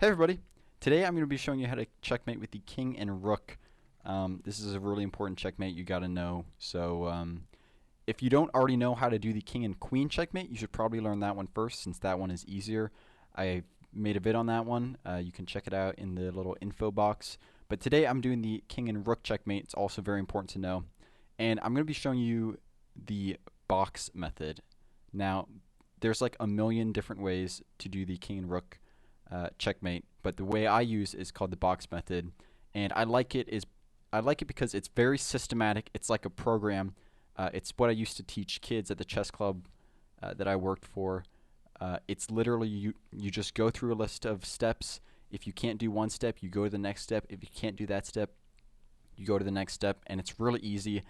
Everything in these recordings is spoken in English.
Hey everybody! Today I'm going to be showing you how to checkmate with the king and rook. This is a really important checkmate you got to know. So if you don't already know how to do the king and queen checkmate, you should probably learn that one first since that one is easier. I made a vid on that one. You can check it out in the little info box. But today I'm doing the king and rook checkmate. It's also very important to know. And I'm going to be showing you the box method. Now, there's like a million different ways to do the king and rook checkmate, but the way I use is called the box method, and I like it because it's very systematic. It's like a program. It's what I used to teach kids at the chess club that I worked for. It's literally you just go through a list of steps. If you can't do one step, you go to the next step. If you can't do that step, you go to the next step, and it's really easy,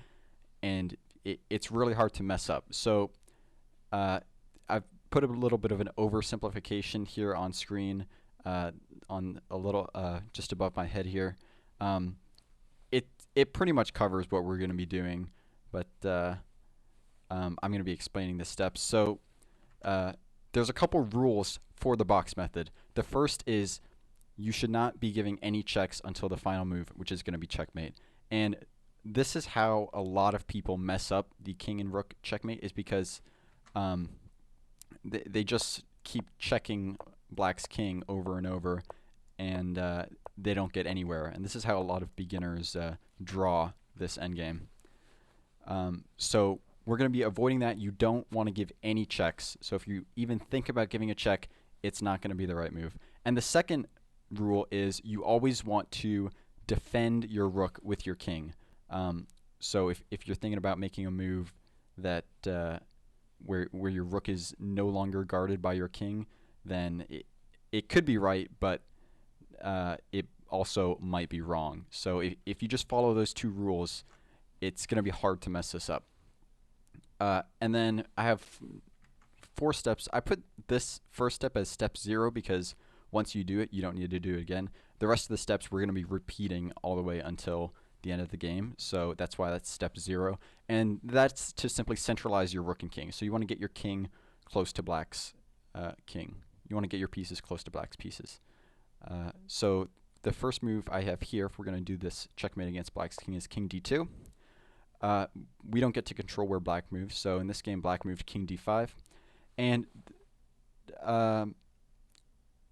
and it's really hard to mess up. So I've put a little bit of an oversimplification here on screen, on a little just above my head here. It pretty much covers what we're going to be doing, but I'm going to be explaining the steps. So there's a couple rules for the box method. The first is you should not be giving any checks until the final move, which is going to be checkmate. And this is how a lot of people mess up the king and rook checkmate, is because they just keep checking black's king over and over, and they don't get anywhere. And this is how a lot of beginners draw this endgame. So we're going to be avoiding that. You don't want to give any checks. So if you even think about giving a check, it's not going to be the right move. And the second rule is you always want to defend your rook with your king. So if you're thinking about making a move that where your rook is no longer guarded by your king, then it could be right, but it also might be wrong. So if you just follow those two rules, it's going to be hard to mess this up. And then I have 4 steps. I put this first step as step 0 because once you do it, you don't need to do it again. The rest of the steps we're going to be repeating all the way until the end of the game, so that's why that's step 0, and that's to simply centralize your rook and king. So you want to get your king close to black's king. You want to get your pieces close to black's pieces. So the first move I have here, if we're going to do this checkmate against black's king, is king d2. We don't get to control where black moves, so in this game black moved king d5, and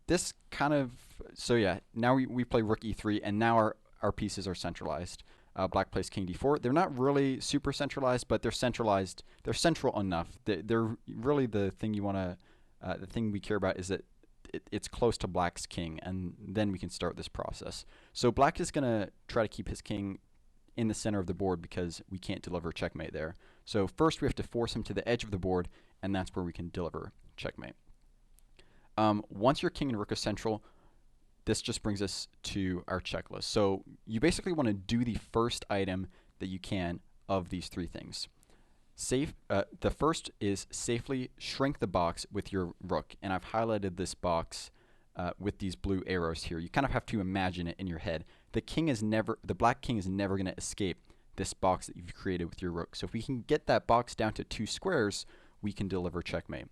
this kind of, so yeah, now we play rook e3, and now our pieces are centralized. Black plays king d4. They're not really super centralized, but they're centralized. They're central enough. They're really the thing you want to, the thing we care about is that it's close to black's king, and then we can start this process. So black is going to try to keep his king in the center of the board because we can't deliver checkmate there. So first we have to force him to the edge of the board, and that's where we can deliver checkmate. Once your king and rook are central, this just brings us to our checklist. So you basically want to do the first item that you can of these 3 things. The first is safely shrink the box with your rook, and I've highlighted this box with these blue arrows here. You kind of have to imagine it in your head. The black king is never going to escape this box that you've created with your rook. So if we can get that box down to 2 squares, we can deliver checkmate.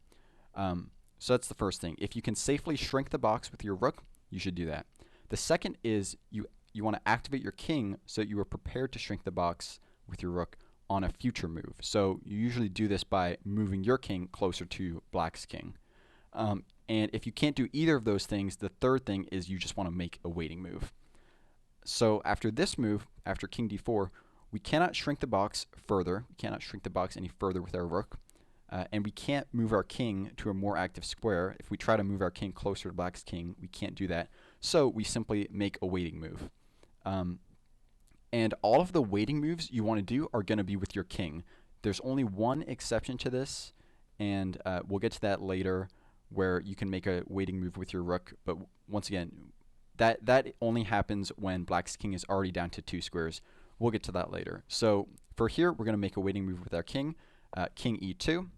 So that's the first thing. If you can safely shrink the box with your rook, you should do that. The second is you want to activate your king so that you are prepared to shrink the box with your rook on a future move. So you usually do this by moving your king closer to black's king. And if you can't do either of those things, the third thing is you just want to make a waiting move. So after this move, after king d4, we cannot shrink the box further. We cannot shrink the box any further with our rook. And we can't move our king to a more active square. If we try to move our king closer to black's king, we can't do that. So we simply make a waiting move. And all of the waiting moves you want to do are going to be with your king. There's only one exception to this, and we'll get to that later, where you can make a waiting move with your rook. But once again, that only happens when black's king is already down to 2 squares. We'll get to that later. So for here, we're going to make a waiting move with our king. King e2.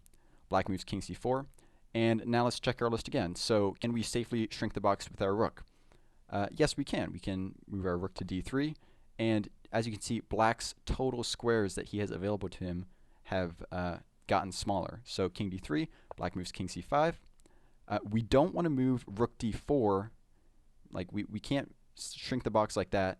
Black moves king c4. And now let's check our list again. So can we safely shrink the box with our rook? Yes, we can. We can move our rook to d3. And as you can see, black's total squares that he has available to him have gotten smaller. So king d3, black moves king c5. We don't want to move rook d4 Like we can't shrink the box like that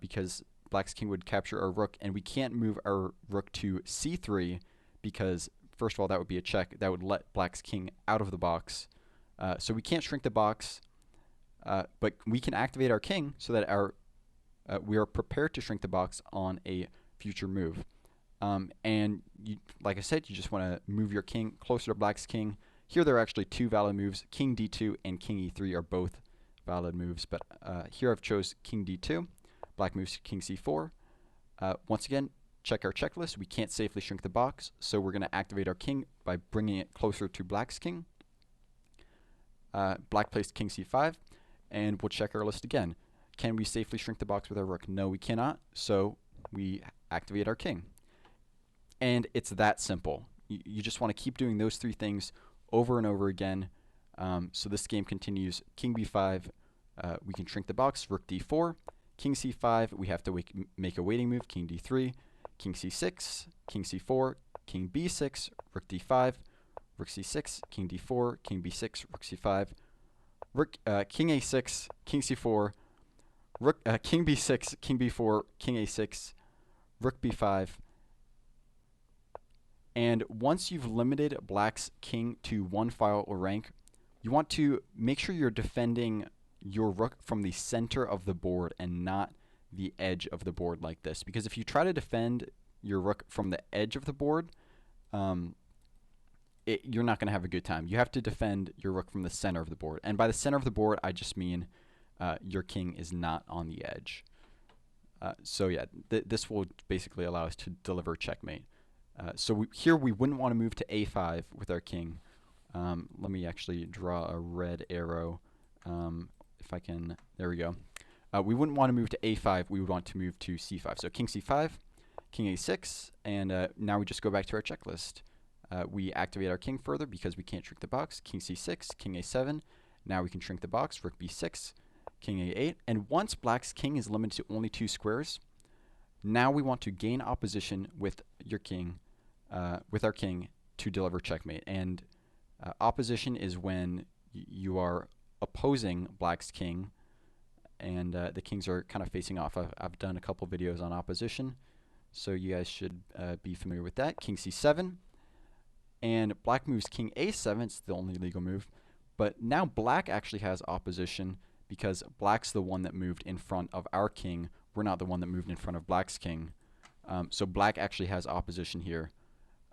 because black's king would capture our rook, and we can't move our rook to c3 because first of all that would be a check. That would let black's king out of the box. So we can't shrink the box, but we can activate our king so that we are prepared to shrink the box on a future move. And like I said, you just want to move your king closer to black's king. Here there are actually two valid moves. King d2 and king e3 are both valid moves, but here I've chose king d2. Black moves king c4. Once again, check our checklist. We can't safely shrink the box, so we're going to activate our king by bringing it closer to black's king. Black placed king c5, and we'll check our list again. Can we safely shrink the box with our rook? No, we cannot, so we activate our king. And it's that simple. You just want to keep doing those three things over and over again. So this game continues. King b5, we can shrink the box. Rook d4. King c5, we have to make a waiting move. King d3. King c6. King c4. King b6. Rook d5. Rook c6. King d4. King b6. Rook c5. King a6. King c4. King b6. King b4. King a6. Rook b5. And once you've limited black's king to one file or rank, you want to make sure you're defending your rook from the center of the board and not the edge of the board like this. Because if you try to defend your rook from the edge of the board, you're not going to have a good time. You have to defend your rook from the center of the board. And by the center of the board, I just mean your king is not on the edge. So yeah, this will basically allow us to deliver checkmate. So here we wouldn't want to move to a5 with our king. Let me actually draw a red arrow. If I can, there we go. We wouldn't want to move to a5. We would want to move to c5. So king c5, king a6, and now we just go back to our checklist. We activate our king further because we can't shrink the box. King c6, king a7. Now we can shrink the box. Rook b6, king a8. And once black's king is limited to only 2 squares, now we want to gain opposition with your king, with our king, to deliver checkmate. And opposition is when you are opposing black's king, and the kings are kind of facing off. I've done a couple videos on opposition, so you guys should be familiar with that. King c7, and black moves king a7. It's the only legal move, but now black actually has opposition because black's the one that moved in front of our king. We're not the one that moved in front of black's king. So black actually has opposition here,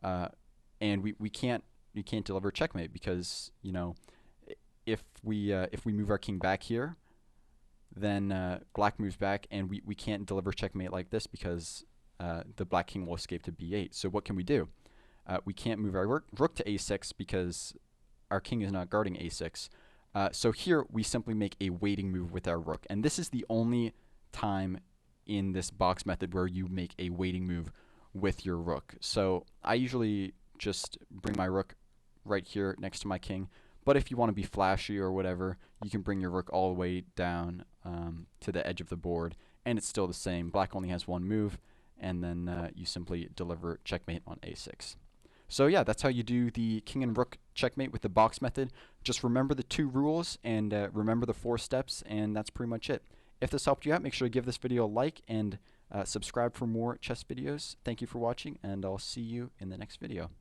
and we can't deliver checkmate because, you know, if we move our king back here, then black moves back, and we can't deliver checkmate like this because the black king will escape to b8. So what can we do? We can't move our rook to a6 because our king is not guarding a6. So here we simply make a waiting move with our rook, and this is the only time in this box method where you make a waiting move with your rook. So I usually just bring my rook right here next to my king, but if you want to be flashy or whatever, you can bring your rook all the way down to the edge of the board, and it's still the same. Black only has one move, and then you simply deliver checkmate on a6. So yeah, that's how you do the king and rook checkmate with the box method. Just remember the 2 rules and remember the 4 steps, and that's pretty much it. If this helped you out, make sure to give this video a like and subscribe for more chess videos. Thank you for watching, and I'll see you in the next video.